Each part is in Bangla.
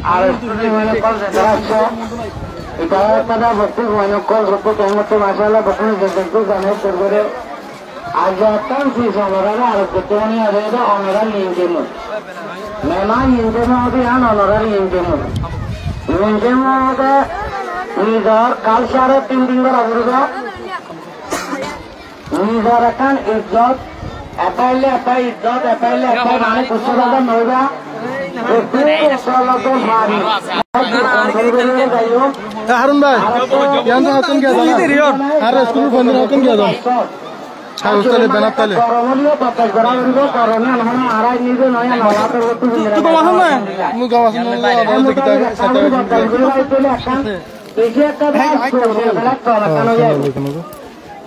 আর এটা pada waktu banyak kol waktu kamu tuh masalah bukan jadi ganas tergore ajatan sih sebenarnya harus ketemu ada itu orang ingkemu memang ingkemu itu yang orang ingkemu ada nidar kalsar tinggi berapa nidar kan izzat apa izzat mana kusada noda हारून भाई यांचा हातून घ्या अरे स्कूल बंद हातून घ्या हा उचले बनात ताले तू गावासन ना मु गावासन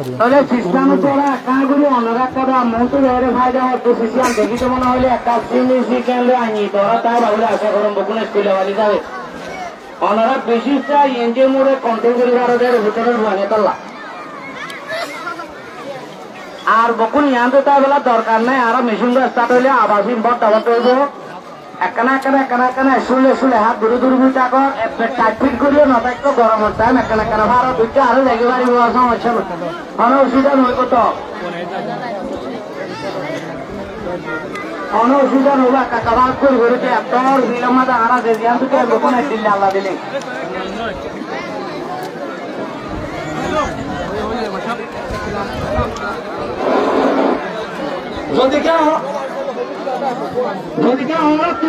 তাহলে সিস্টেম তোরা কাগুলি অনরা করা মতো ধরে ফায়দা হতো সিস্টেম দেখি তো মনে হলে একটা জিনিস কেন্দ্র আনি তোরা তাই ভাবলে আশা করুন বকুন স্কুলে বাড়ি যাবে অনরা বেশিটা এনজে মোড়ে কন্ট্রোল করে ভারতের ভিতরের মানে তোলা আর বকুন ইয়াতে তাই বেলা দরকার নাই আর মেশিন স্টার্ট হইলে আবাসিক বট আবার হইব একখানা শুলে হাত দূরে বুঝা কর টাইট করিও না তাই তো গরম টাইম একখানা ভারত দুইটা আরো জায়গা বাড়ি সমস্যা অসুবিধা নয় কত অসুবিধা নবা কাকা ভাগ করে ঘুরেছে এত বিলম্বাদা হারা দিয়ে থেকে গোপন দিল্লি আল্লাহ দিলে যদি আমরা তো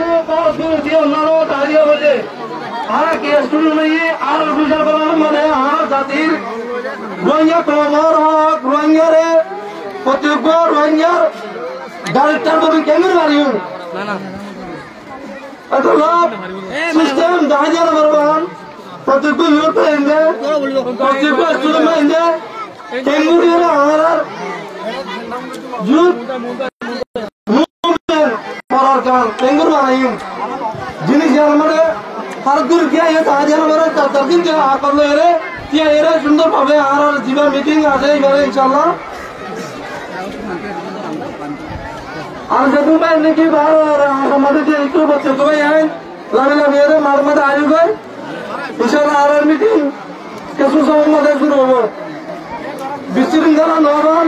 দিয়ে অন্যান্য দাঁড়িয়ে বলে আর কেস নিয়ে আর বিচার করার মানে আর জাতির রোহিঙ্গা কমর হক রোহিঙ্গারে প্রতিজ্ঞ রোহিঙ্গার ডাইরেক্টর বলি কেমন মারিও এত লাভ সিস্টেম দাঁড়িয়ে বলবান প্রতিজ্ঞ ইউরোপ এনে প্রতিজ্ঞ স্টুডেন্ট এনে কেমন আর যুদ্ধ टेंगुर मानायम जिनिस जानमारे हारगुर किया ये ताज जानमारे तर्किन के आकर लो ये किया ये सुंदर भावे आर जीवा मीटिंग आ जाए इबारे इंशाल्लाह और जब मैं इनकी बार हमारे जो एक बच्चे को यहाँ लाने मेरे मार्मत आयु गए इंशाल्लाह आर मीटिंग कैसे सब मदद शुरू हो बिस्तिरिंग जाना नौबान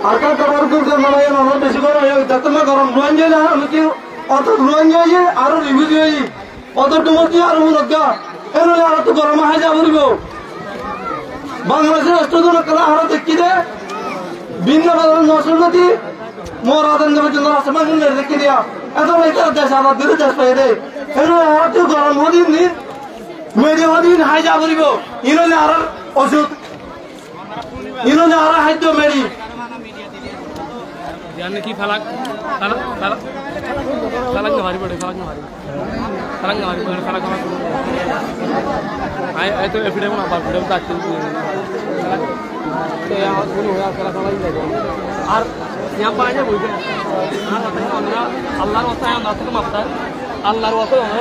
आका कबार को जमाया ना बेसी को जत में गरम रुआन जाय ना हमके অত রুয়ান যাই আর রিভিউ যাই অত টুমকি আর মুরগা এর আর তো গরম হয়ে যাবরিব বাংলাদেশের স্টুডেন্ট কলা হারা দেখি দে ভিন্ন বদল নসরতি মোর আদন যাবে জন্য আসমান নে দেখি দিয়া এত এটা দেশ আর দিরে দেশ পাইরে এর আর তো গরম হদিন নি মেরে হদিন হাই যাবরিব ইনলে আর ওষুধ ইনলে আর হাইতো মেরি यानी कि फलक भारी पड़े फलक भारी फलक आए तो एफिडेविट ना एफिडेविट आते तो यहाँ सुन हो फलक और यहाँ पर आए बोलते अल्लाह वास्ता है नाथ का मत अल्लाह वास्ता है